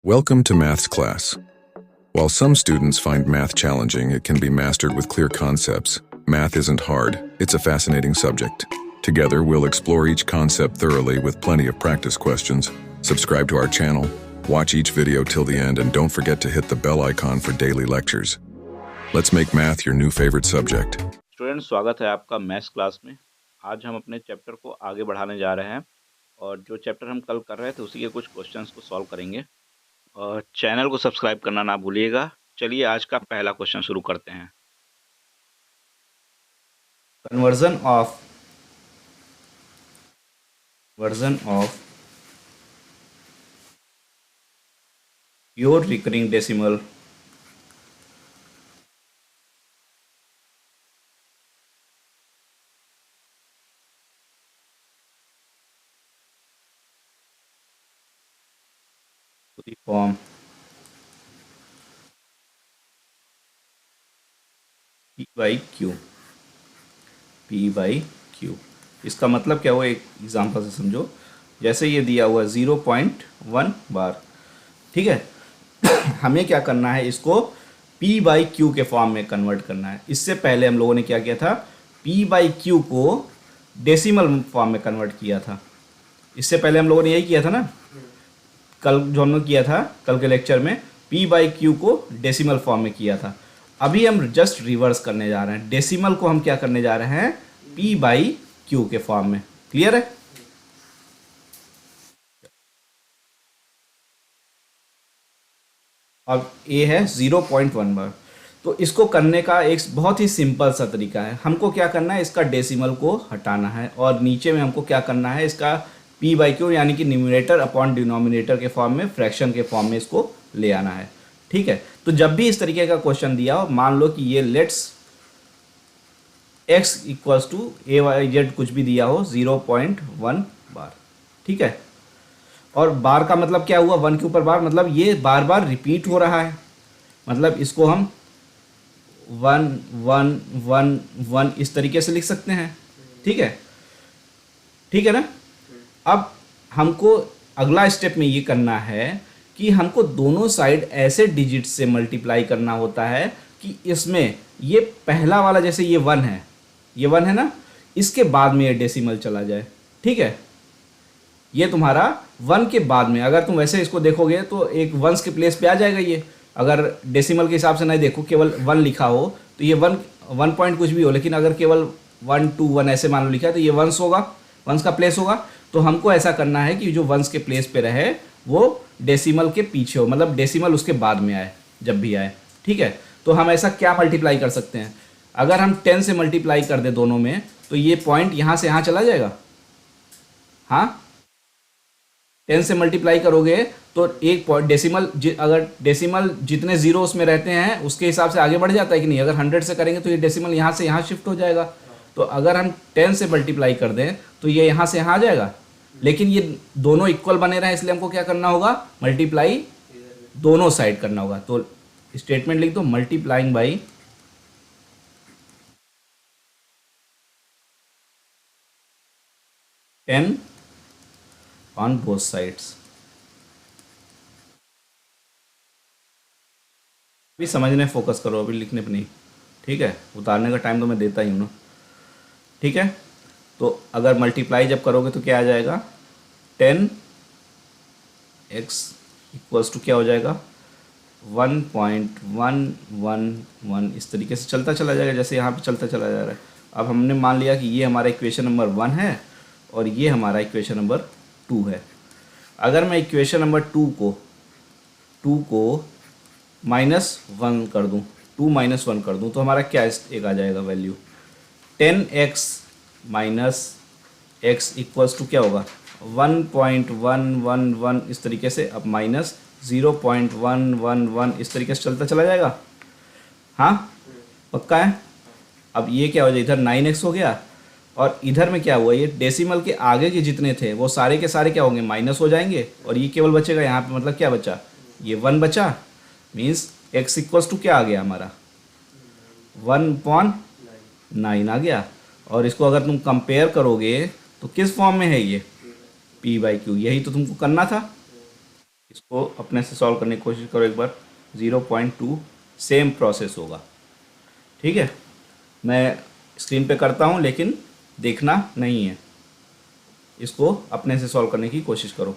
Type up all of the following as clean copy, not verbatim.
Welcome to Maths class. While some students find math challenging, it can be mastered with clear concepts. Math isn't hard, it's a fascinating subject. Together, we'll explore each concept thoroughly with plenty of practice questions. Subscribe to our channel, watch each video till the end, and don't forget to hit the bell icon for daily lectures. Let's make math your new favorite subject. Student, स्वागत है आपका maths class में। आज हम अपने chapter को आगे बढ़ाने जा रहे हैं और जो चैप्टर हम कल कर रहे थे उसी के कुछ क्वेश्चंस को सॉल्व करेंगे। और चैनल को सब्सक्राइब करना ना भूलिएगा। चलिए आज का पहला क्वेश्चन शुरू करते हैं। Conversion of pure recurring decimal to the form P by Q। इसका मतलब क्या हुआ, एक एग्जांपल से समझो। जैसे ये दिया हुआ 0.1 बार, ठीक है। हमें क्या करना है, इसको P by Q के फॉर्म में कन्वर्ट करना है। इससे पहले हम लोगों ने क्या किया था, P by Q को डेसिमल फॉर्म में कन्वर्ट किया था। इससे पहले हम लोगों ने यही किया था ना, कल जो हमने किया था, कल के लेक्चर में P by Q को डेसिमल फॉर्म में किया था। अभी हम जस्ट रिवर्स करने जा रहे हैं। डेसिमल को हम क्या करने जा रहे हैं, P by Q के फॉर्म में। क्लियर है? अब A है 0.1 बार। तो इसको करने का एक बहुत ही सिंपल सा तरीका है। हमको क्या करना है, इसका डेसिमल को हटाना है और नीचे में हमको क्या करना है, इसका P by Q यानी कि न्यूमरेटर अपॉन डिनोमिनेटर के फॉर्म में, फ्रैक्शन के फॉर्म में इसको ले आना है। ठीक है। तो जब भी इस तरीके का क्वेश्चन दिया हो, मान लो कि ये let's x equals to A Y Z कुछ भी दिया हो 0.1 बार, ठीक है। और बार का मतलब क्या हुआ, 1 के ऊपर बार, मतलब ये बार बार रिपीट हो रहा है। मतलब इसको हम 1 1 1 1 इस तरीके से लिख सकते हैं। ठीक है, ठीक है ना। अब हमको अगला स्टेप में ये करना है कि हमको दोनों साइड ऐसे डिजिट से मल्टीप्लाई करना होता है कि इसमें ये पहला वाला, जैसे ये 1 है, ये 1 है ना, इसके बाद में ये डेसिमल चला जाए। ठीक है, ये तुम्हारा 1 के बाद में, अगर तुम वैसे इसको देखोगे तो एक 1s के प्लेस पे आ जाएगा ये। अगर डेसिमल के हिसाब से नहीं देखो, केवल 1 लिखा हो तो ये 1 पॉइंट कुछ भी हो, लेकिन अगर केवल 1 2 1 ऐसे मान लो लिखा है तो ये 1s होगा, 1s का प्लेस होगा। तो हमको ऐसा करना है कि जो 1s के प्लेस पे रहे वो डेसिमल के पीछे हो, मतलब डेसिमल उसके बाद में आए जब भी आए। ठीक है, तो हम ऐसा क्या मल्टीप्लाई कर सकते हैं, अगर हम 10 से मल्टीप्लाई कर दे दोनों में तो ये पॉइंट यहाँ से यहाँ चला जाएगा। हाँ, 10 से मल्टीप्लाई करोगे तो एक पॉइंट डेसिमल, अगर डेसिमल जितने जीरो उसमें रहते हैं उसके हिसाब से आगे बढ़ जाता है कि नहीं। अगर 100 से करेंगे तो ये डेसिमल यहाँ से यहाँ शिफ्ट हो जाएगा। तो अगर हम 10 से मल्टीप्लाई कर दें तो ये यहाँ से यहाँ आ जाएगा, लेकिन ये दोनों इक्वल बने रहे, इसलिए हमको क्या करना होगा, मल्टीप्लाई दोनों साइड करना होगा। तो स्टेटमेंट लिख दो, multiplying by 10 on both sides. अभी समझने फोकस करो, अभी लिखने पर नहीं। ठीक है, उतारने का टाइम तो मैं देता ही हूँ ना। ठीक है, तो अगर मल्टीप्लाई जब करोगे तो क्या आ जाएगा, 10x इक्वल्स टू क्या हो जाएगा, 1.111। इस तरीके से चलता चला जाएगा, जैसे यहाँ पे चलता चला जा रहा है। अब हमने मान लिया कि ये हमारा इक्वेशन नंबर 1 है और ये हमारा इक्वेशन नंबर 2 है। अगर मैं इक्वेशन नंबर 2 को -1 कर दूँ, 2 - 1 कर दूँ, तो हमारा क्या एक आ जाएगा value, 10x minus x equals to क्या होगा, 1.111। इस तरीके से अब माइनस 0.111 इस तरीके से चलता चला जाएगा। हाँ, पक्का है। अब ये क्या हो जाएगा, इधर 9x हो गया और इधर में क्या हुआ, ये डेसिमल के आगे के जितने थे वो सारे के सारे क्या होंगे, माइनस हो जाएंगे और ये केवल बचेगा यहाँ पे। मतलब क्या बचा, ये 1 बचा, मीन्स x इक्वल्स टू क्या आ गया हमारा, 1/9 आ गया। और इसको अगर तुम कंपेयर करोगे तो किस फॉर्म में है ये, P by Q, यही तो तुमको करना था। इसको अपने से सॉल्व करने की कोशिश करो एक बार। 0.2 सेम प्रोसेस होगा। ठीक है, मैं स्क्रीन पे करता हूँ लेकिन देखना नहीं है, इसको अपने से सॉल्व करने की कोशिश करो।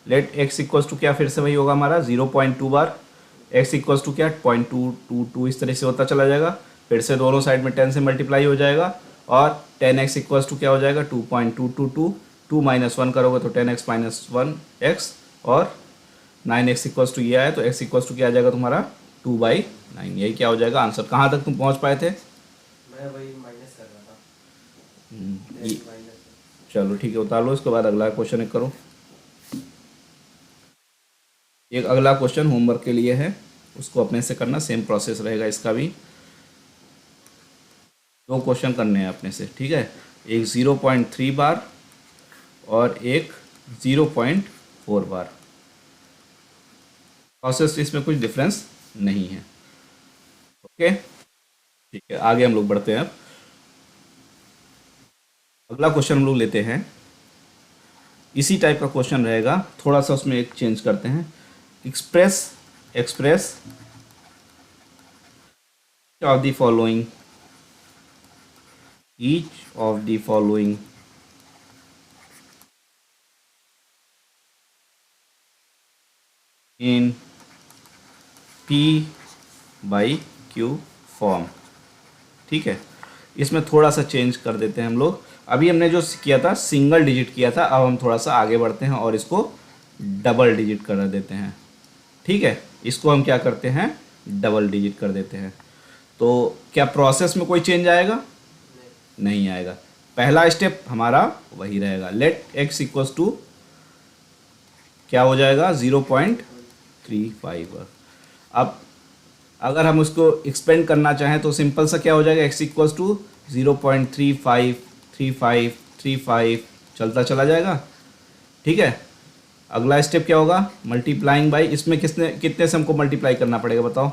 लेट x इक्वल्स टू क्या, फिर से वही होगा हमारा 0.2 बार। x इक्वल्स टू क्या, 0.222 इस तरह से होता चला जाएगा। फिर से दोनों साइड में 10 से मल्टीप्लाई हो जाएगा और 10x इक्वल्स टू क्या हो जाएगा, 2.222। 2 -1 करोगे तो 10x - 1x, और 9x इक्वल्स टू ये आया तो x इक्वल्स टू क्या आ जाएगा तुम्हारा 2/9। यही क्या हो जाएगा आंसर। कहाँ तक तुम पहुँच पाए थे? मैं वही माइनस कर रहा था। ये- माइनस। चलो ठीक है, उतार लो। इसके बाद अगला क्वेश्चन एक करो। एक अगला क्वेश्चन होमवर्क के लिए है, उसको अपने से करना, सेम प्रोसेस रहेगा इसका भी। दो क्वेश्चन करने हैं अपने से, ठीक है। एक 0.3 बार और एक 0.4 बार। प्रोसेस इसमें कुछ डिफरेंस नहीं है। ओके, ठीक है, आगे हम लोग बढ़ते हैं। अब अगला क्वेश्चन हम लोग लेते हैं। इसी टाइप का क्वेश्चन रहेगा, थोड़ा सा उसमें एक चेंज करते हैं। Express express of the following, each of the following in P by Q form. ठीक है, इसमें थोड़ा सा चेंज कर देते हैं हम लोग। अभी हमने जो किया था सिंगल डिजिट किया था, अब हम थोड़ा सा आगे बढ़ते हैं और इसको डबल डिजिट कर देते हैं। ठीक है, इसको हम क्या करते हैं, डबल डिजिट कर देते हैं। तो क्या प्रोसेस में कोई चेंज आएगा? नहीं आएगा। पहला स्टेप हमारा वही रहेगा। लेट x इक्वल्स टू क्या हो जाएगा, 0.35। अब अगर हम उसको एक्सपेंड करना चाहें तो सिंपल सा क्या हो जाएगा, x इक्वल्स टू 0.353535 चलता चला जाएगा। ठीक है, अगला स्टेप क्या होगा, मल्टीप्लाइंग बाई। इसमें कितने से हमको मल्टीप्लाई करना पड़ेगा बताओ?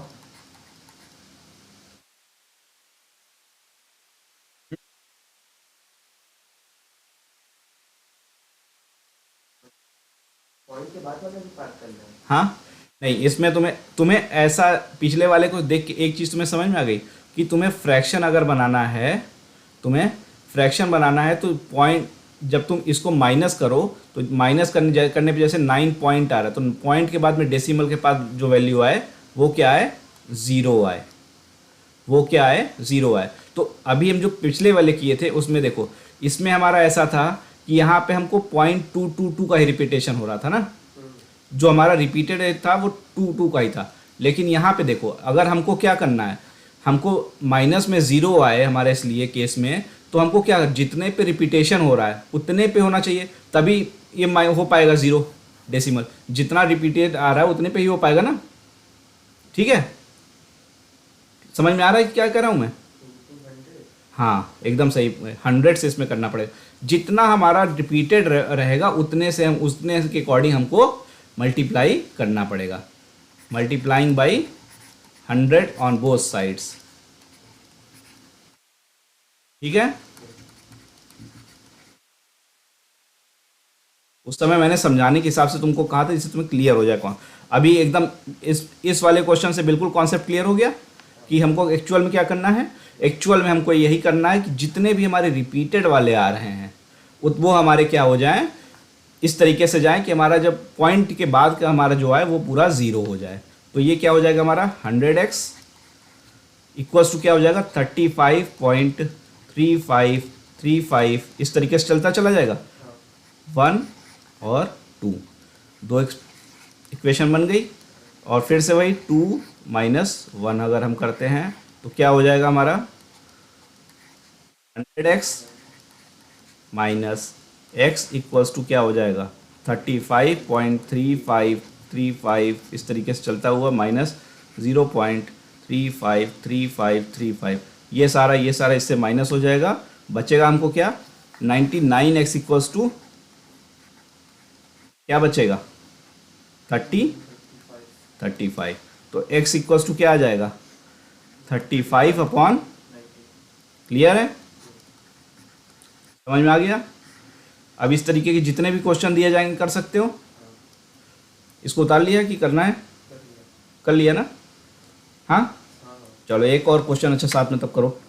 पॉइंट के बाद वाला भी पार्ट करना है। हाँ, नहीं, इसमें तुम्हें तुम्हें ऐसा पिछले वाले को देख के एक चीज़ तुम्हें समझ में आ गई कि तुम्हें फ्रैक्शन अगर बनाना है, तुम्हें फ्रैक्शन बनाना है तो पॉइंट, जब तुम इसको माइनस करो तो माइनस करने पे जैसे 9 पॉइंट आ रहा है तो पॉइंट के बाद में डेसिमल के पास जो वैल्यू आए वो क्या आए, ज़ीरो आए। वो क्या आए, ज़ीरो आए। तो अभी हम जो पिछले वाले किए थे उसमें देखो, इसमें हमारा ऐसा था कि यहाँ पे हमको 0.222 का ही रिपीटेशन हो रहा था ना, जो हमारा रिपीटेड था वो 2 का ही था। लेकिन यहाँ पे देखो, अगर हमको क्या करना है, हमको माइनस में ज़ीरो आए हमारे इसलिए केस में, तो हमको क्या, जितने पे रिपीटेशन हो रहा है उतने पे होना चाहिए, तभी ये हो पाएगा ज़ीरो डेसिमल। जितना रिपीटेड आ रहा है उतने पे ही हो पाएगा ना। ठीक है, समझ में आ रहा है कि क्या कर रहा हूँ मैं? हाँ एकदम सही, 100 से इसमें करना पड़ेगा। जितना हमारा रिपीटेड रहेगा उतने से हम उतने के अकॉर्डिंग हमको मल्टीप्लाई करना पड़ेगा। Multiplying by 100 on both sides. ठीक है, उस समय मैंने समझाने के हिसाब से तुमको कहा था जिससे तुम्हें क्लियर हो जाए कौन। अभी एकदम इस वाले क्वेश्चन से बिल्कुल कॉन्सेप्ट क्लियर हो गया कि हमको एक्चुअल में क्या करना है। एक्चुअल में हमको यही करना है कि जितने भी हमारे रिपीटेड वाले आ रहे हैं वो हमारे क्या हो जाएं, इस तरीके से जाएं कि हमारा जब पॉइंट के बाद का हमारा जो है वो पूरा ज़ीरो हो जाए। तो ये क्या हो जाएगा हमारा 100x इक्वल्स टू क्या हो जाएगा 35.3535, इस तरीके से चलता चला जाएगा। 1 और 2, दो इक्वेशन बन गई। और फिर से वही 2 माइनस 1 अगर हम करते हैं तो क्या हो जाएगा हमारा 100x minus x equals to क्या हो जाएगा 35.3535, इस तरीके से चलता हुआ माइनस 0.353535। ये सारा इससे माइनस हो जाएगा, बचेगा हमको क्या 99x इक्वल्स टू क्या बचेगा 35। तो x इक्वल्स टू क्या आ जाएगा 35 अपॉन, क्लियर है, समझ में आ गया। अब इस तरीके के जितने भी क्वेश्चन दिए जाएंगे कर सकते हो। इसको उतार लिया कि करना है, कर लिया ना। हाँ चलो एक और क्वेश्चन अच्छा साथ में तब करो।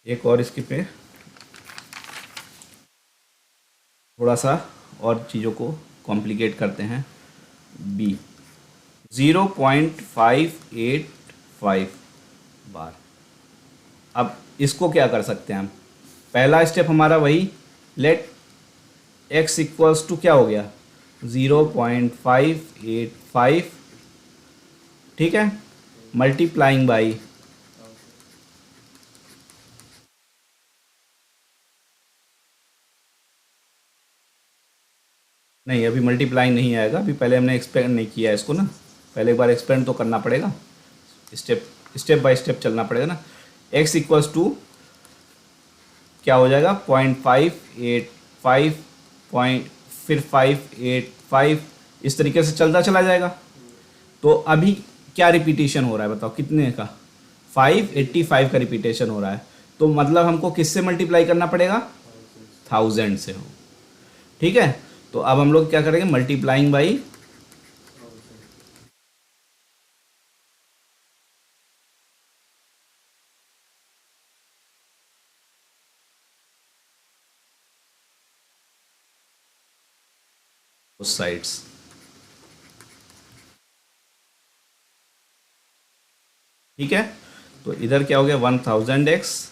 एक और इसके पे थोड़ा सा और चीज़ों को कॉम्प्लिकेट करते हैं। बी 0.585 बार। अब इसको क्या कर सकते हैं हम, पहला स्टेप हमारा वही, लेट x इक्वल्स टू क्या हो गया 0.585, ठीक है, मल्टीप्लाइंग बाई नहीं, अभी मल्टीप्लाइंग नहीं आएगा, अभी पहले हमने एक्सप्लेन नहीं किया है इसको ना, पहले एक बार एक्सप्लेन तो करना पड़ेगा, स्टेप बाय स्टेप चलना पड़ेगा ना। x इक्वल्स टू क्या हो जाएगा 0.585 पॉइंट फिर 585, इस तरीके से चलता चला जाएगा। तो अभी क्या रिपीटेशन हो रहा है बताओ, कितने का 585 का रिपीटेशन हो रहा है। तो मतलब हमको किससे मल्टीप्लाई करना पड़ेगा 1000 से हो, ठीक है। तो अब हम लोग क्या करेंगे मल्टीप्लाइंग बाई उस साइड्स, ठीक है। तो इधर क्या हो गया 1000x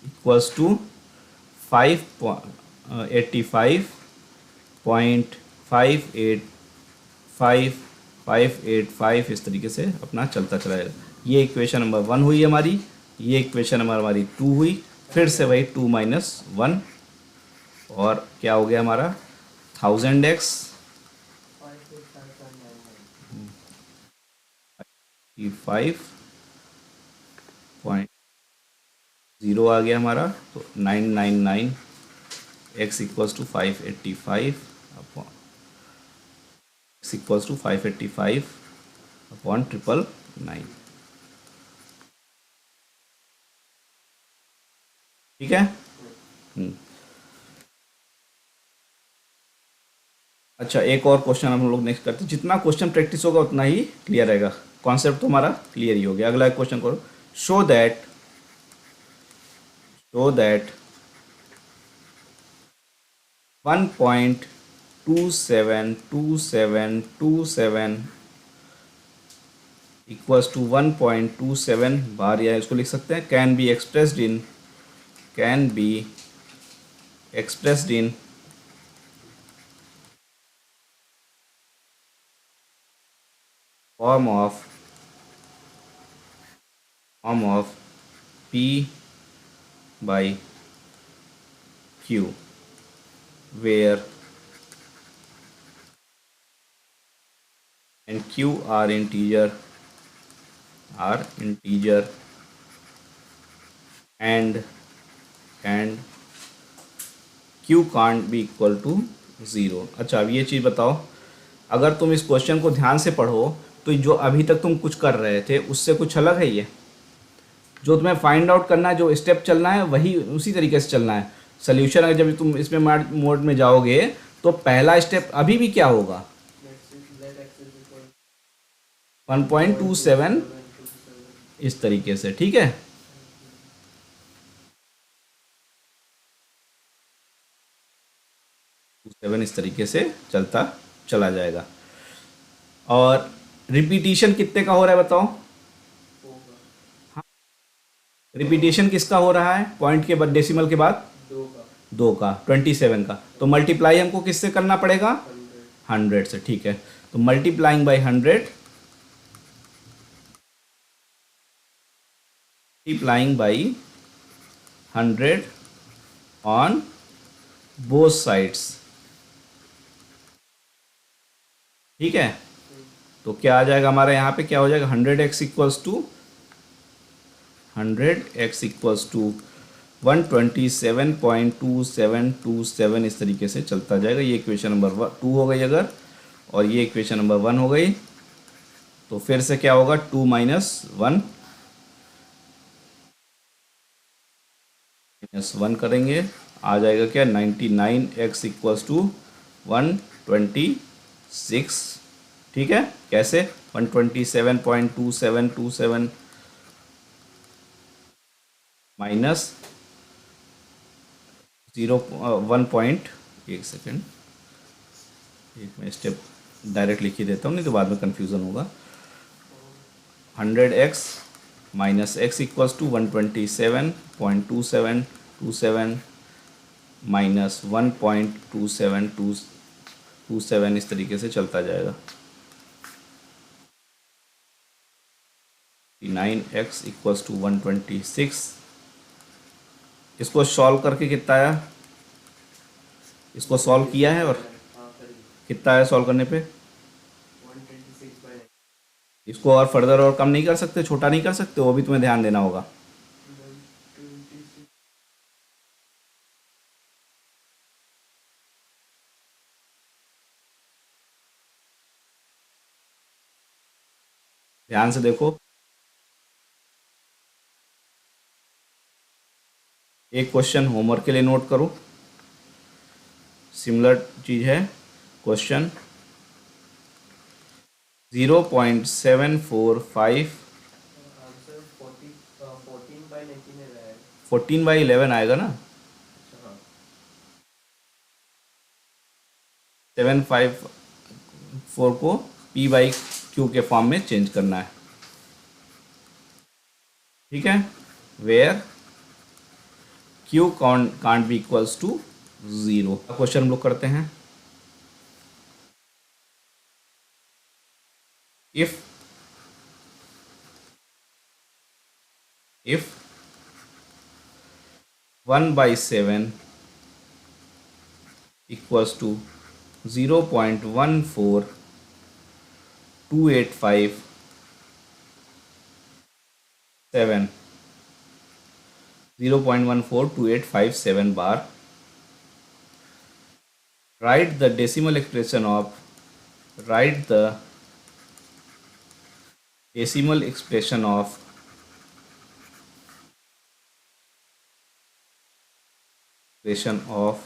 इक्वल्स टू 585.585585, इस तरीके से अपना चलता चला जाएगा। ये इक्वेशन नंबर 1 हुई हमारी, ये इक्वेशन नंबर हमारी 2 हुई, फिर से वही 2 माइनस 1 और क्या हो गया हमारा 1000x 5.0 आ गया हमारा, तो 999 x equals to 585 upon x equals to 585 upon 999, ठीक है। अच्छा एक और क्वेश्चन हम लोग नेक्स्ट करते हैं, जितना क्वेश्चन प्रैक्टिस होगा उतना ही क्लियर रहेगा, कॉन्सेप्ट तो हमारा क्लियर ही हो गया। अगला क्वेश्चन करो, शो दैट 1.272727 इक्वल्स टू 1.27 बार, या इसको लिख सकते हैं can be expressed in form of P by Q, where and Q are integer are integer and Q can't be equal to 0। अच्छा, अब ये चीज़ बताओ, अगर तुम इस क्वेश्चन को ध्यान से पढ़ो तो जो अभी तक तुम कुछ कर रहे थे उससे कुछ अलग है। ये जो तुम्हें फाइंड आउट करना है, जो स्टेप चलना है, वही उसी तरीके से चलना है। सोल्यूशन अगर जब तुम इसमें मोड में जाओगे तो पहला स्टेप अभी भी क्या होगा, 1.27 इस तरीके से, ठीक है। सेवन इस तरीके से चलता चला जाएगा। और रिपीटिशन कितने का हो रहा है बताओ? हाँ, रिपीटिशन किसका हो रहा है पॉइंट के बाद, डेसिमल के बाद? 2 का, 27 का। तो मल्टीप्लाई हमको किससे करना पड़ेगा? 100 से, ठीक है। तो multiplying by 100, multiplying by 100 on both sides, ठीक है। तो क्या आ जाएगा हमारे यहाँ पे, क्या हो जाएगा? 100x इक्वल्स टू 127.2727 इस तरीके से चलता जाएगा। ये इक्वेशन नंबर 2 हो गई अगर, और ये इक्वेशन नंबर 1 हो गई। तो फिर से क्या होगा, 2 - 1 करेंगे, आ जाएगा क्या? 99x इक्वल्स टू 126, ठीक है। कैसे? 127.2727 माइनस 1 पॉइंट, एक सेकेंड, एक मैं स्टेप डायरेक्ट लिख ही देता हूँ, नहीं तो बाद में कन्फ्यूज़न होगा। 100x minus x equals to 127.2727 minus 1.2727 इस तरीके से चलता जाएगा। 9x equals to 126। इसको सॉल्व करके कितना आया? इसको सॉल्व किया है और कितना आया सॉल्व करने पे? 126/9। इसको और फर्दर और कम नहीं कर सकते, छोटा नहीं कर सकते? वो भी तुम्हें ध्यान देना होगा। 126। ध्यान से देखो, एक क्वेश्चन होमवर्क के लिए नोट करो, सिमिलर चीज़ है। क्वेश्चन 0.745, आंसर 14/19 में रहा है। 14/11 आएगा ना। अच्छा, हाँ। 754 को p/q के फॉर्म में चेंज करना है, ठीक है। Where q can't be equals to 0। Question हम लोग करते हैं। if 1/7 equals to 0.14285 0.14285 bar, write the decimal expression of of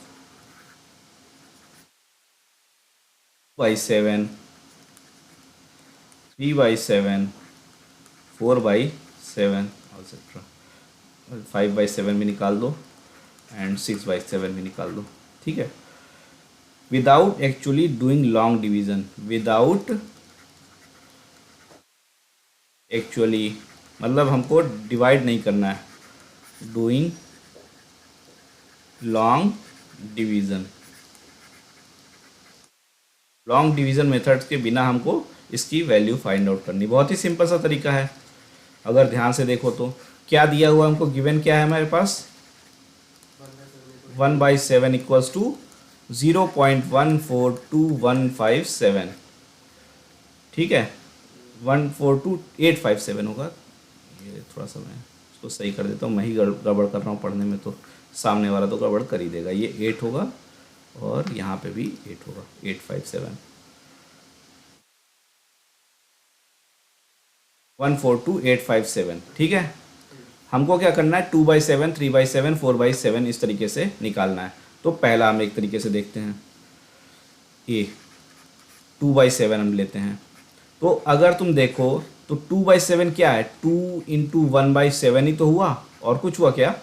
2/7, 3/7, 4/7 etc. 5/7 भी निकाल दो एंड 6/7 भी निकाल दो, ठीक है। Without actually doing long division, without actually मतलब हमको डिवाइड नहीं करना है, doing long division, long division methods के बिना हमको इसकी वैल्यू फाइंड आउट करनी। बहुत ही सिंपल सा तरीका है। अगर ध्यान से देखो तो क्या दिया हुआ हमको, गिवन क्या है हमारे पास? 1/7 इक्वल्स टू 0.142157, ठीक है। 142,857 होगा। ये थोड़ा सा मैं इसको सही कर देता हूँ, मैं ही गड़बड़ कर रहा हूँ पढ़ने में, तो सामने वाला तो गड़बड़ कर ही देगा। ये 8 होगा और यहाँ पे भी 8 होगा, 857, 142,857। ठीक है, हमको क्या करना है, 2/7, 3/7, 4/7 इस तरीके से निकालना है। तो पहला हम एक तरीके से देखते हैं, ए 2/7 हम लेते हैं। तो अगर तुम देखो तो 2/7 क्या है, 2 इंटू 1/7 ही तो हुआ, और कुछ हुआ क्या?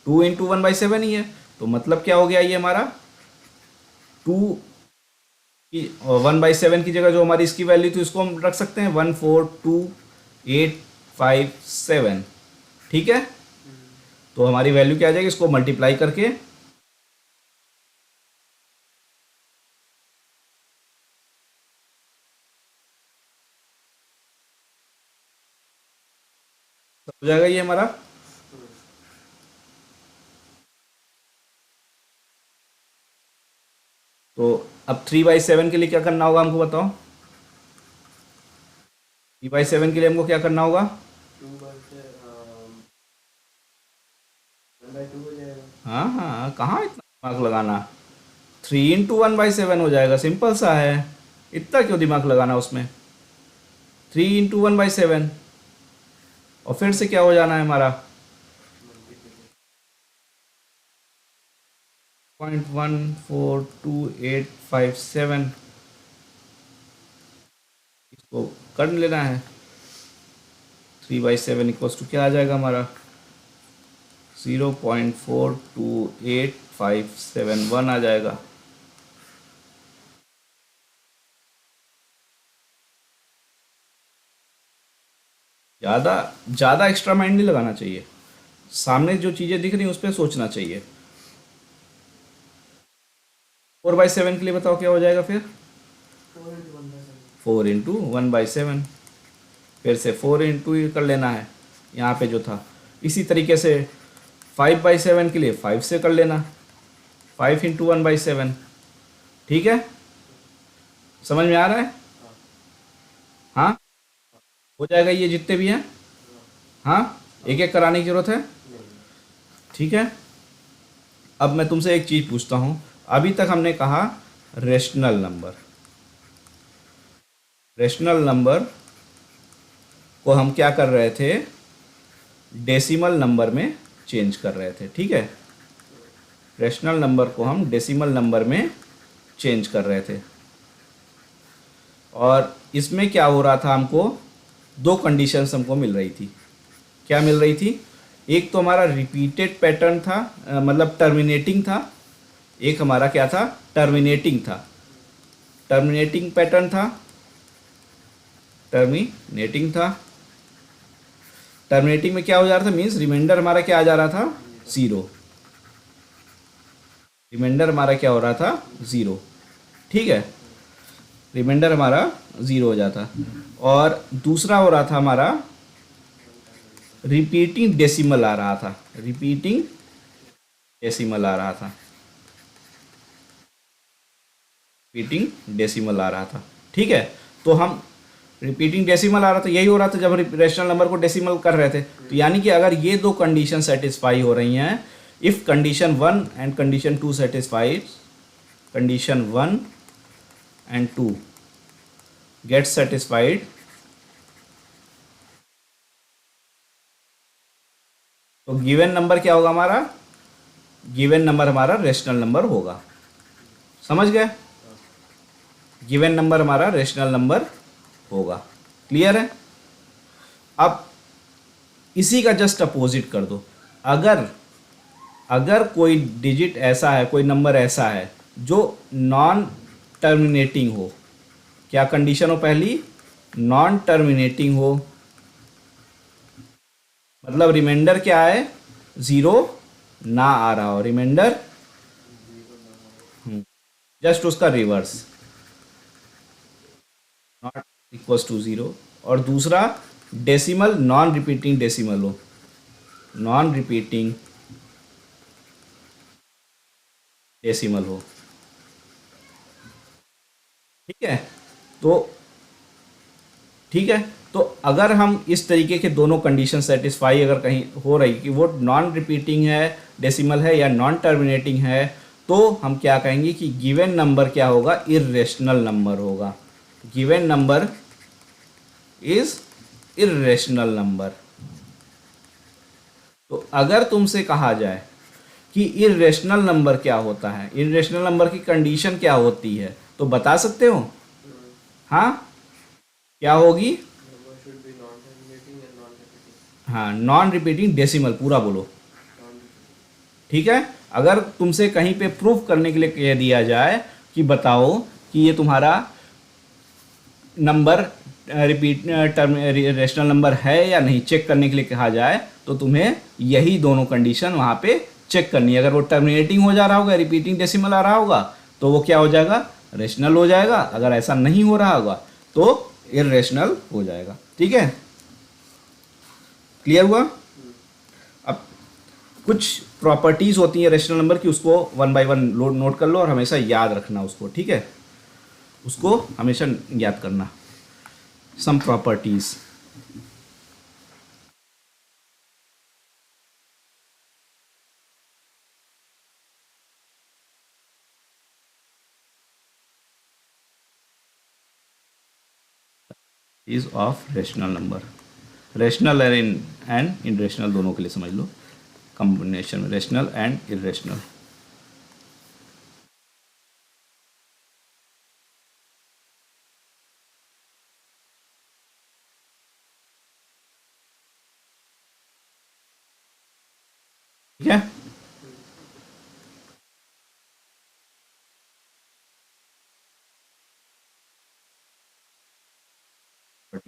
2 इंटू 1/7 ही है। तो मतलब क्या हो गया ये हमारा, 2 1/7 की जगह जो हमारी इसकी वैल्यू थी उसको हम रख सकते हैं 142,857। ठीक है, तो हमारी वैल्यू क्या आ जाएगी, इसको मल्टीप्लाई करके हो जाएगा ये हमारा। तो अब 3/7 के लिए क्या करना होगा हमको बताओ, 3/7 के लिए हमको क्या करना होगा? 1/2 हो जाएगा। हाँ हाँ, कहाँ इतना दिमाग लगाना, 3 इंटू 1/7 हो जाएगा, सिंपल सा है, इतना क्यों दिमाग लगाना उसमें। 3 इंटू 1/7 और फिर से क्या हो जाना है हमारा, 0.142857, इसको कर लेना है। 3/7 इक्वल्स टू क्या आ जाएगा हमारा, 0.428571 आ जाएगा। ज़्यादा ज़्यादा एक्स्ट्रा माइंड नहीं लगाना चाहिए, सामने जो चीज़ें दिख रही हैं उस पर सोचना चाहिए। 4/7 के लिए बताओ क्या हो जाएगा फिर, 4 इंटू 1/7, फिर से 4 इंटू कर लेना है यहाँ पे जो था। इसी तरीके से 5/7 के लिए 5 से कर लेना, 5 इंटू 1/7। ठीक है, समझ में आ रहा है? हाँ, हो जाएगा ये जितने भी हैं। हाँ, एक एक कराने की ज़रूरत है। ठीक है, अब मैं तुमसे एक चीज़ पूछता हूँ। अभी तक हमने कहा रेशनल नंबर, रेशनल नंबर को हम क्या कर रहे थे, डेसिमल नंबर में चेंज कर रहे थे। ठीक है, रेशनल नंबर को हम डेसिमल नंबर में चेंज कर रहे थे, और इसमें क्या हो रहा था, हमको दो कंडीशंस हमको मिल रही थी। क्या मिल रही थी, एक तो हमारा रिपीटेड पैटर्न था, मतलब टर्मिनेटिंग था। एक हमारा क्या था, टर्मिनेटिंग था, टर्मिनेटिंग पैटर्न था, टर्मिनेटिंग था। टर्मिनेटिंग में क्या हो जा रहा था, मीन्स रिमाइंडर हमारा क्या आ जा रहा था, 0। रिमाइंडर हमारा क्या हो रहा था, 0। ठीक है, रिमाइंडर हमारा 0 हो जाता। और दूसरा हो रहा था हमारा रिपीटिंग डेसिमल आ रहा था, रिपीटिंग डेसिमल आ रहा था, रिपीटिंग डेसिमल आ रहा था। ठीक है, तो हम रिपीटिंग डेसिमल आ रहा था, यही हो रहा था जब रेशनल नंबर को डेसिमल कर रहे थे। तो यानी कि अगर ये दो कंडीशन सेटिस्फाई हो रही हैं, if condition 1 and condition 2 satisfied, condition 1 and 2 gate satisfied, तो गिवन नंबर क्या होगा हमारा, गिवन नंबर हमारा रेशनल नंबर होगा। समझ गए, गिवन नंबर हमारा रेशनल नंबर होगा। क्लियर है? अब इसी का जस्ट अपोजिट कर दो। अगर अगर कोई डिजिट ऐसा है, कोई नंबर ऐसा है जो नॉन टर्मिनेटिंग हो, क्या कंडीशन हो पहली, नॉन टर्मिनेटिंग हो, मतलब रिमाइंडर क्या है, 0 ना आ रहा हो, रिमाइंडर जस्ट उसका रिवर्स, नॉट इक्वल्स टू 0। और दूसरा डेसिमल नॉन रिपीटिंग डेसिमल हो, नॉन रिपीटिंग डेसिमल हो। ठीक है, तो ठीक है। तो अगर हम इस तरीके के दोनों कंडीशन सेटिस्फाई अगर कहीं हो रही कि वो नॉन रिपीटिंग है डेसिमल है या नॉन टर्मिनेटिंग है, तो हम क्या कहेंगे कि गिवन नंबर क्या होगा, इर्रेशनल नंबर होगा। Given number is irrational number. तो अगर तुमसे कहा जाए कि इर्रेशनल नंबर क्या होता है, इर्रेशनल नंबर की कंडीशन क्या होती है, तो बता सकते हो? हाँ, क्या होगी? Number should be non-terminating and non-repeating. हाँ, नॉन रिपीटिंग डेसिमल, पूरा बोलो। Non-repeating. ठीक है। अगर तुमसे कहीं पे प्रूफ करने के लिए कह दिया जाए कि बताओ कि ये तुम्हारा number repeat term rational number है या नहीं, चेक करने के लिए कहा जाए, तो तुम्हें यही दोनों कंडीशन वहाँ पे चेक करनी है। अगर वो टर्मिनेटिंग हो जा रहा होगा, रिपीटिंग डेसिमल आ रहा होगा, तो वो क्या हो जाएगा, रेशनल हो जाएगा। अगर ऐसा नहीं हो रहा होगा तो इर्रेशनल हो जाएगा। ठीक है, क्लियर हुआ? अब कुछ प्रॉपर्टीज होती है रेशनल नंबर की, उसको वन बाय वन नोट कर लो और हमेशा याद रखना उसको। ठीक है, उसको हमेशा याद करना। Some properties, is of rational number. Rational and irrational दोनों के लिए समझ लो, कॉम्बिनेशन में रेशनल एंड इरेशनल। ठीक है,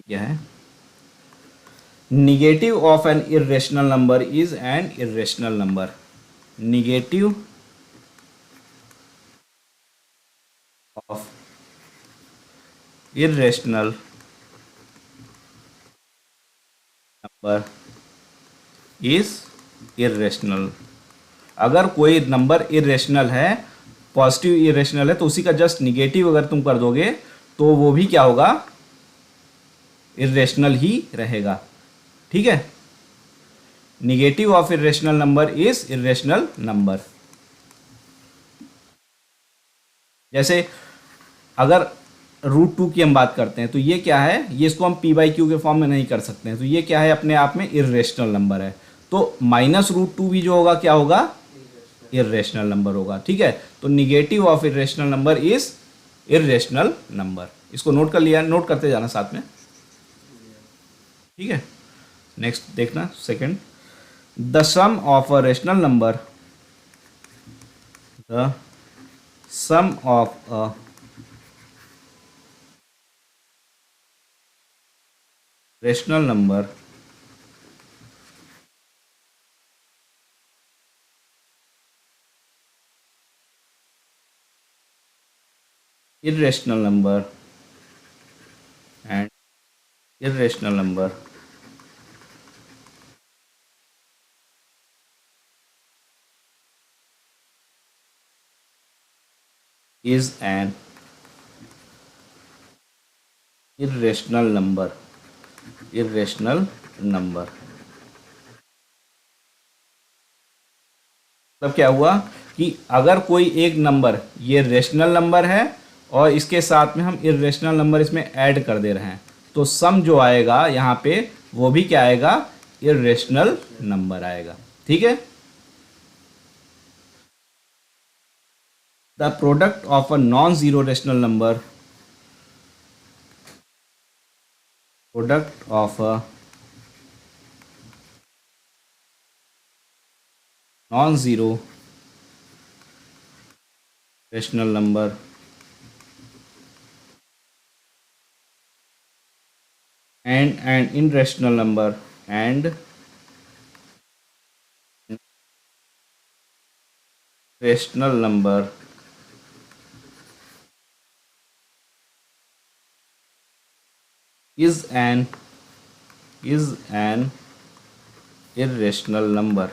क्या है? Negative of an irrational number is an irrational number. Negative of irrational number is irrational. अगर कोई नंबर इरेशनल है, पॉजिटिव इरेशनल है, तो उसी का जस्ट निगेटिव अगर तुम कर दोगे तो वो भी क्या होगा, इरेशनल ही रहेगा। ठीक है, negative of irrational number is irrational number. जैसे अगर √2 की हम बात करते हैं तो ये क्या है, ये इसको हम p/q के फॉर्म में नहीं कर सकते हैं, तो ये क्या है, अपने आप में इरेशनल नंबर है। तो -√2 भी जो होगा क्या होगा, इरेशनल नंबर होगा। ठीक है, तो negative of irrational number is irrational number. इसको नोट कर लिया, नोट करते जाना साथ में। ठीक है, नेक्स्ट देखना second, the sum of a rational number, the sum of a rational number irrational number and irrational number is an irrational number। irrational number मतलब क्या हुआ कि अगर कोई एक नंबर ये रेशनल नंबर है और इसके साथ में हम इरेशनल नंबर इसमें ऐड कर दे रहे हैं, तो सम जो आएगा यहाँ पे वो भी क्या आएगा, इरेशनल नंबर आएगा। ठीक है, the product of a non zero rational number, product of a non zero rational number and an irrational number and rational number is an irrational number।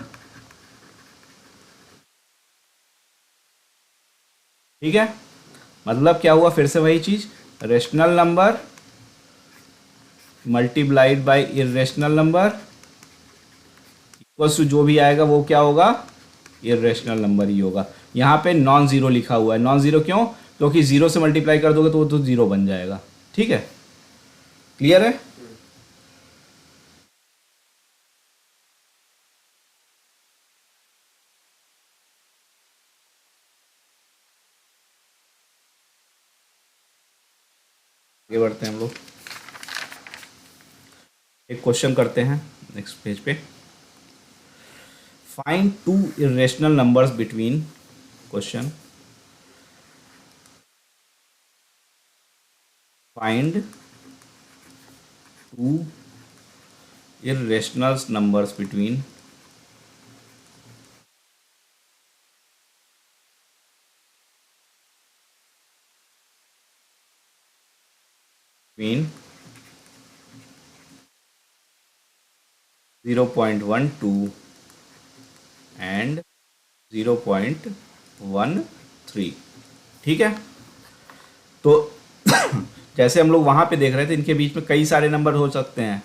ठीक है, मतलब क्या हुआ, फिर से वही चीज, rational number multiplied by irrational number equals to जो भी आएगा वो क्या होगा, इरेशनल नंबर ही होगा। यहाँ पे नॉन ज़ीरो लिखा हुआ है, नॉन ज़ीरो क्यों, क्योंकि ज़ीरो से मल्टीप्लाई कर दोगे तो वो तो ज़ीरो बन जाएगा। ठीक है, क्लियर है। आगे बढ़ते हैं हम लोग, एक क्वेश्चन करते हैं नेक्स्ट पेज पे। Find two irrational numbers between, question find two irrational numbers between between 0.12 and 0.13। ठीक है, तो जैसे हम लोग वहाँ पे देख रहे थे इनके बीच में कई सारे नंबर हो सकते हैं,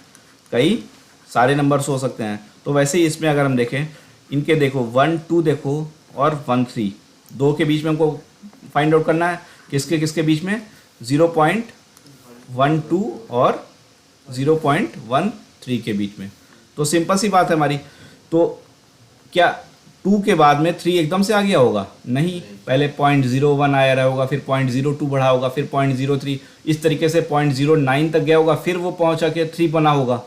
कई सारे नंबर्स हो सकते हैं। तो वैसे ही इसमें अगर हम देखें इनके, देखो 1 2 देखो और 1 3, दो के बीच में हमको फाइंड आउट करना है, किसके किसके बीच में, 0.12 और 0.13 के बीच में। तो सिंपल सी बात है हमारी, तो क्या 2 के बाद में 3 एकदम से आ गया होगा, नहीं, पहले 0.01 आया रहा होगा, फिर 0.02 बढ़ा होगा, फिर 0.03, इस तरीके से 0.09 तक गया होगा, फिर वो पहुंचा के 3 बना होगा।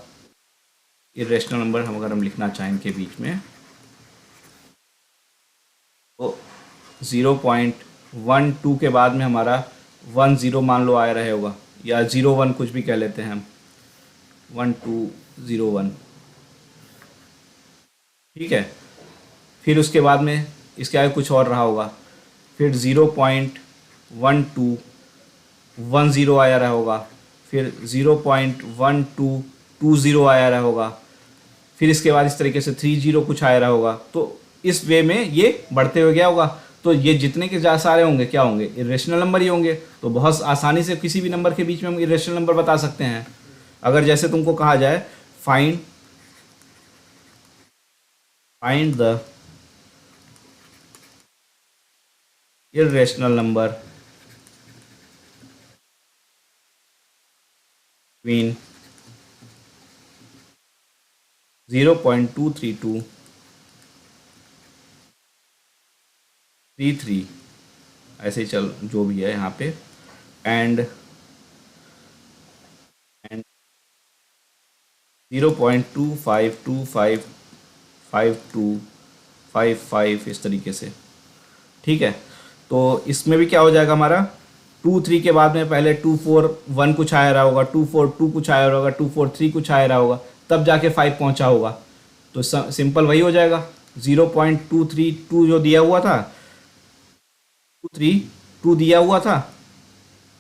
इरेशनल नंबर हम अगर हम लिखना चाहें इनके बीच में, तो 0.12 के बाद में हमारा 10 मान लो आया रहे होगा, या 01 कुछ भी कह लेते हैं हम, 1201। ठीक है, फिर उसके बाद में इसके आगे कुछ और रहा होगा, फिर 0.1210 आया रहा होगा, फिर 0.1220 आया रहा होगा, फिर इसके बाद इस तरीके से 30 कुछ आया रहा होगा। तो इस वे में ये बढ़ते हुए गया होगा। तो ये जितने के जा सारे होंगे क्या होंगे, इरेशनल नंबर ही होंगे। तो बहुत आसानी से किसी भी नंबर के बीच में हम इरेशनल नंबर बता सकते हैं। अगर जैसे तुमको कहा जाए find the irrational number between 0.232 33, ऐसे ही चल जो भी है यहाँ पे, एंड 0.25255255 इस तरीके से। ठीक है, तो इसमें भी क्या हो जाएगा हमारा, 2 3 के बाद में पहले 2 4 1 कुछ आया रहा होगा, 2 4 2 कुछ आया रहा होगा, 2 4 3 कुछ आया रहा होगा, तब जाके 5 पहुंचा होगा। तो सिंपल वही हो जाएगा, 0.232 जो दिया हुआ था, 232 दिया हुआ था,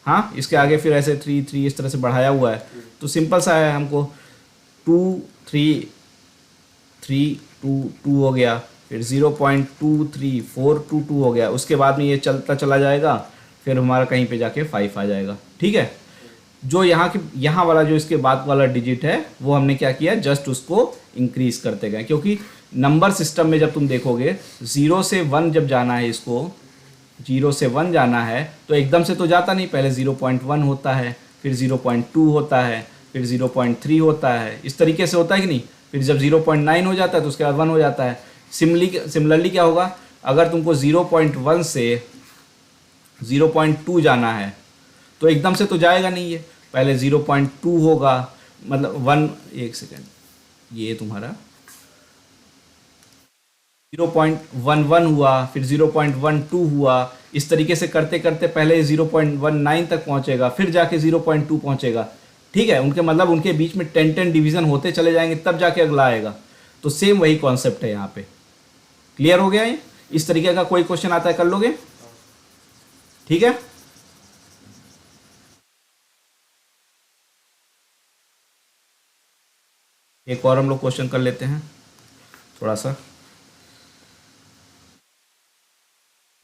हाँ, इसके आगे फिर ऐसे 3 3 इस तरह से बढ़ाया हुआ है। तो सिंपल सा है, हमको 2 3 3 2 2 हो गया, फिर 0.23422 हो गया। उसके बाद में ये चलता चला जाएगा, फिर हमारा कहीं पे जाके 5 आ जाएगा। ठीक है, जो यहाँ वाला जो इसके बाद वाला डिजिट है वो हमने क्या किया, जस्ट उसको इंक्रीज करते गए। क्योंकि नंबर सिस्टम में जब तुम देखोगे 0 से 1 जब जाना है, इसको 0 से 1 जाना है तो एकदम से तो जाता नहीं, पहले 0.1 होता है, फिर 0.2 होता है, फिर 0.3 होता है, इस तरीके से होता है कि नहीं। फिर जब 0.9 हो जाता है तो उसके बाद 1 हो जाता है। सिमिलरली क्या होगा, अगर तुमको 0.1 से 0.2 जाना है तो एकदम से तो जाएगा नहीं, ये पहले 0.2 होगा, मतलब 1, एक सेकेंड, ये तुम्हारा 0.11 हुआ, फिर 0.12 हुआ, इस तरीके से करते करते पहले 0.19 तक पहुंचेगा, फिर जाके 0.2 पहुंचेगा। ठीक है, उनके मतलब उनके बीच में 10 डिवीज़न होते चले जाएंगे, तब जाके अगला आएगा। तो सेम वही कॉन्सेप्ट है यहाँ पे। क्लियर हो गया ये? इस तरीके का कोई क्वेश्चन आता है कर लोगे? ठीक है, एक और हम लोग क्वेश्चन कर लेते हैं थोड़ा सा।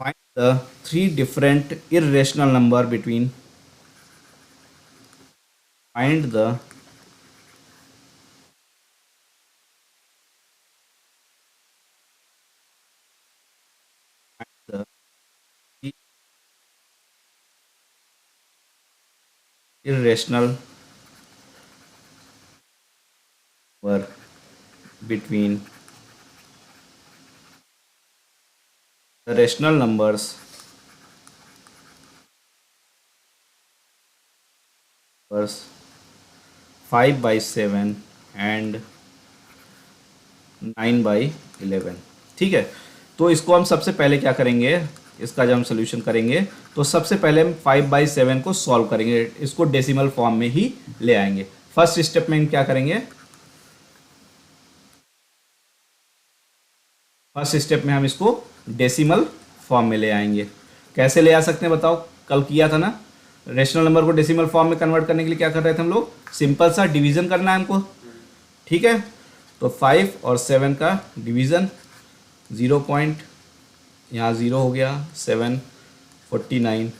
Find the 3 different irrational number between, find the irrational number between the rational numbers 5/7 and 9/11। ठीक है, तो इसको हम सबसे पहले क्या करेंगे, इसका जब हम सोल्यूशन करेंगे तो सबसे पहले हम 5/7 को सॉल्व करेंगे, इसको डेसिमल फॉर्म में ही ले आएंगे। फर्स्ट स्टेप में हम क्या करेंगे, फर्स्ट स्टेप में हम इसको डेसिमल फॉर्म में ले आएंगे। कैसे ले आ सकते हैं बताओ, कल किया था ना, रेशनल नंबर को डेसिमल फॉर्म में कन्वर्ट करने के लिए क्या कर रहे थे हम लोग, सिंपल सा डिवीजन करना है हमको। ठीक है, तो 5 और 7 का डिवीज़न 0 पॉइंट, यहाँ 0 हो गया, 7 49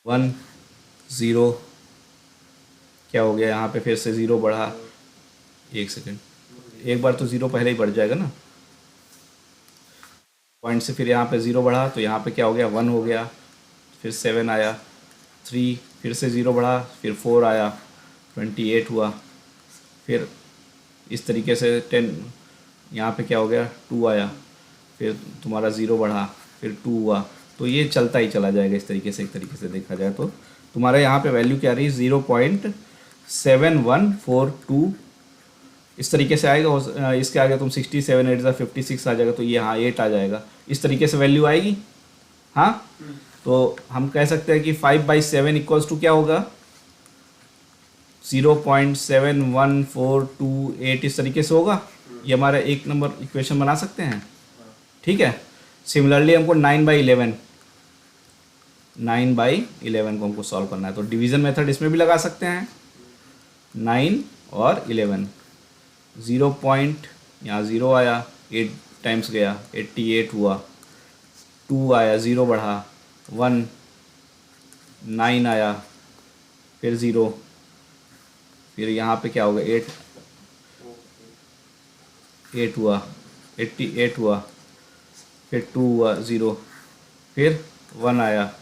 1 0, क्या हो गया यहाँ पे, फिर से 0 बढ़ा, एक सेकेंड, एक बार तो 0 पहले ही बढ़ जाएगा ना, पॉइंट से फिर यहाँ पे 0 बढ़ा तो यहाँ पे क्या हो गया, 1 हो गया, फिर 7 आया, 3, फिर से 0 बढ़ा, फिर 4 आया, 28 हुआ, फिर इस तरीके से 10, यहाँ पे क्या हो गया, 2 आया, फिर तुम्हारा 0 बढ़ा, फिर 2 हुआ, तो ये चलता ही चला जाएगा इस तरीके से। एक तरीके से देखा जाए तो तुम्हारा यहाँ पे वैल्यू क्या रही, 0.7142 इस तरीके से आएगा। इसके आगे तुम 67 8 56 आ जाएगा, तो ये हाँ 8 आ जाएगा, इस तरीके से वैल्यू आएगी। हाँ, तो हम कह सकते हैं कि 5/7 इक्वल्स टू क्या होगा, 0.71428 इस तरीके से होगा। ये हमारा एक नंबर इक्वेशन बना सकते हैं। ठीक है, सिमिलरली हमको 9/11 को हमको सॉल्व करना है, तो डिवीज़न मेथड इसमें भी लगा सकते हैं। 9 और 11, 0 पॉइंट, यहाँ 0 आया, 8 टाइम्स गया, 88 हुआ, 2 आया, 0 बढ़ा, 1, 9 आया, फिर 0, फिर यहाँ पे क्या होगा, 8 हुआ, 88 हुआ, फिर 2 हुआ, 0, फिर 1 आया।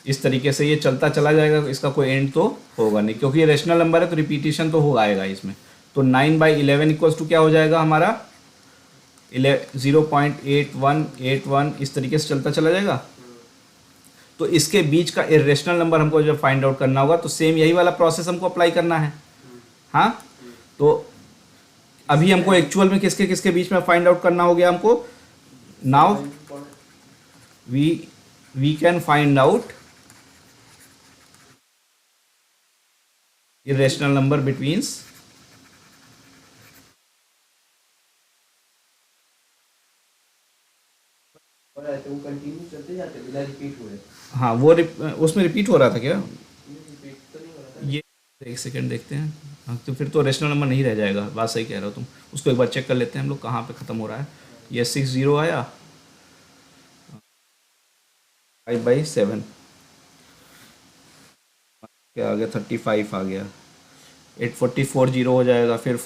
इस तरीके से ये चलता चला जाएगा, इसका कोई एंड तो होगा नहीं, क्योंकि ये रेशनल नंबर है तो रिपीटिशन तो होगा आएगा इसमें। तो 9/11 इक्वल्स टू क्या हो जाएगा हमारा, 0.8181 इस तरीके से चलता चला जाएगा। तो इसके बीच का इरेशनल नंबर हमको जब फाइंड आउट करना होगा तो सेम यही वाला प्रोसेस हमको अप्लाई करना है। हाँ, तो अभी हमको एक्चुअल में किसके किसके बीच में फाइंड आउट करना हो गया हमको, now we can find out irrational number betweens वो कंटिन्यू चलते जाते बिना रिपीट हुए। हाँ, वो उसमें रिपीट हो रहा था क्या, रिपीट तो नहीं हो रहा था। ये एक सेकेंड देखते हैं। हाँ, तो फिर तो रेशनल नंबर नहीं रह जाएगा, बात सही कह रहे हो तुम। उसको एक बार चेक कर लेते हैं हम लोग कहाँ पे ख़त्म हो रहा है। ये 60 आया, 5/7 क्या आ गया, 35 आ गया, 844 0 हो जाएगा, फिर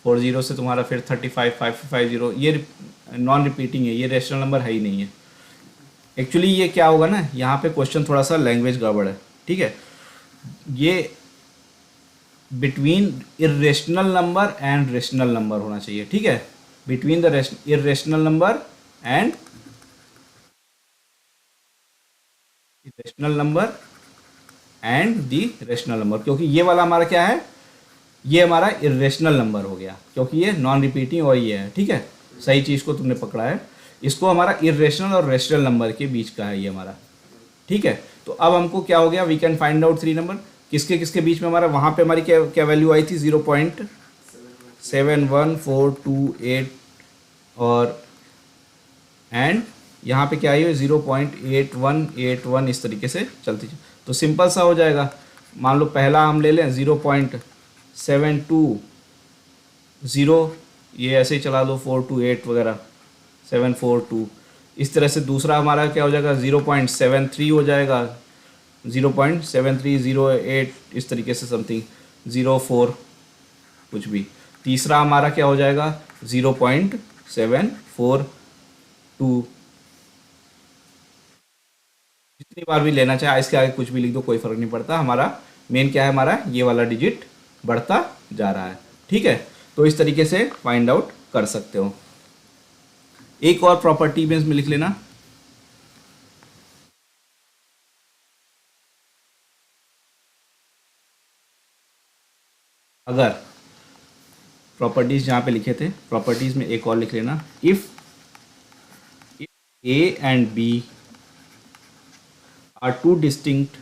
40 से तुम्हारा फिर 35 550। ये नॉन रिपीटिंग है, ये रेशनल नंबर है ही नहीं है। एक्चुअली ये क्या होगा ना, यहाँ पे क्वेश्चन थोड़ा सा लैंग्वेज गड़बड़ है। ठीक है, ये between irrational number and rational number होना चाहिए। ठीक है, between the irrational number and rational number and the rational number, क्योंकि ये वाला हमारा क्या है, ये हमारा इरेशनल नंबर हो गया, क्योंकि ये नॉन रिपीटिंग और ये है। ठीक है, सही चीज़ को तुमने पकड़ा है। इसको हमारा इरेशनल और रेशनल नंबर के बीच का है ये हमारा। ठीक है, तो अब हमको क्या हो गया, we can find out 3 number किसके किसके बीच में हमारा, वहाँ पे हमारी क्या क्या वैल्यू आई थी, 0.71428 और एंड यहाँ पे क्या आई है 0.8181 इस तरीके से चलती। तो सिंपल सा हो जाएगा। मान लो पहला हम ले लें 0.720, ये ऐसे ही चला लो 428 वगैरह 742। इस तरह से दूसरा हमारा क्या हो जाएगा, 0.73 हो जाएगा, 0.7308 इस तरीके से समथिंग 04 कुछ भी। तीसरा हमारा क्या हो जाएगा 0.742। कितनी बार भी लेना चाहे, इसके आगे कुछ भी लिख दो, कोई फर्क नहीं पड़ता। हमारा मेन क्या है, हमारा ये वाला डिजिट बढ़ता जा रहा है। ठीक है, तो इस तरीके से फाइंड आउट कर सकते हो। एक और प्रॉपर्टी में इसमें लिख लेना, अगर प्रॉपर्टीज जहाँ पे लिखे थे, प्रॉपर्टीज में एक और लिख लेना, if a and b are two distinct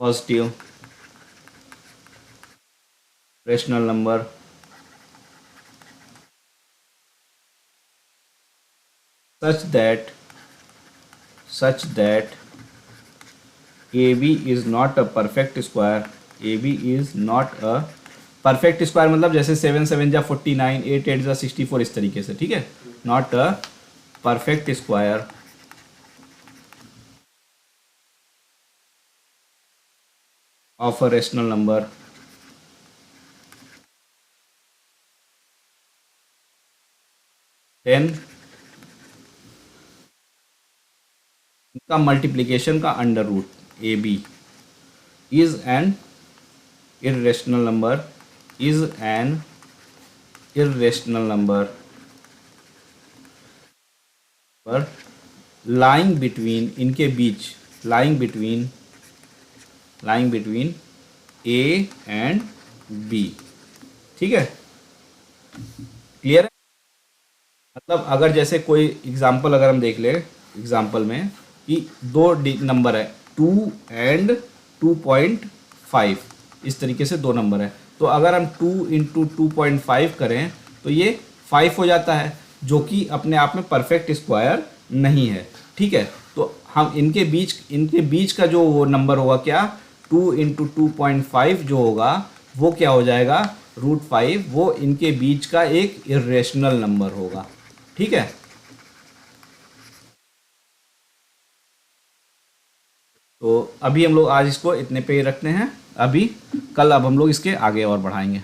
positive rational number such that AB is not a perfect square, AB is not a perfect square मतलब जैसे 7 7 जा 49, 8 8 जा 64, इस तरीके से। ठीक है, not a perfect square of a rational number then इनका मल्टीप्लिकेशन का under root A B is an irrational number पर लाइंग बिटवीन, इनके बीच lying between A and B. ठीक है, क्लियर है? मतलब अगर जैसे कोई एग्जांपल अगर हम देख ले, एग्जांपल में कि दो नंबर है 2 एंड 2.5, इस तरीके से दो नंबर है, तो अगर हम 2 इंटू 2.5 करें तो ये 5 हो जाता है, जो कि अपने आप में परफेक्ट स्क्वायर नहीं है। ठीक है, तो हम इनके बीच का जो नंबर होगा क्या, 2 इंटू 2.5 जो होगा वो क्या हो जाएगा, √5, वो इनके बीच का एक इर्रेशनल नंबर होगा। ठीक है, तो अभी हम लोग आज इसको इतने पे ही रखते हैं। अब हम लोग इसके आगे और बढ़ाएंगे।